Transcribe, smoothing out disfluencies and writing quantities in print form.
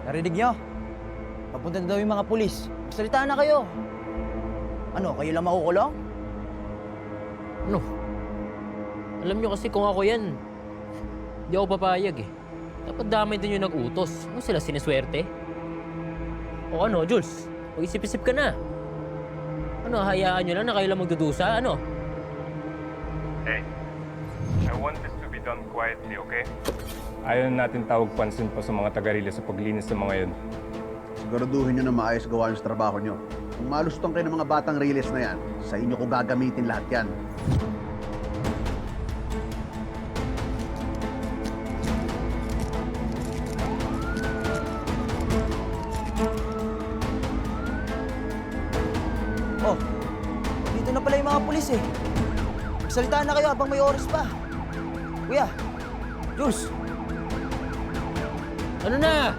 Narinig nyo? Papunta na daw yung mga pulis. Magsalita na kayo. Ano, kayo lang makukulong? Ano? Alam nyo kasi kung ako yan, hindi ako papayag eh. Dapat damay din yung nag-utos. Ano sila, siniswerte? O ano, Jules? Mag-isip-isip ka na. Ano, hayaan nyo lang na kayo lang magdudusa? Ano? Hey, I want this to be done quietly, okay? Ayaw natin tawag pansin pa sa mga taga-relay sa paglinis ng mga yun. Siguraduhin nyo na maayos gawa nyo sa trabaho nyo. Kung malustong kayo ng mga batang riles na yan, sa inyo ko gagamitin lahat yan. Oh, dito na pala yung mga pulis eh. Magsalita na kayo habang may oras pa. Kuya, Jules, Ano na?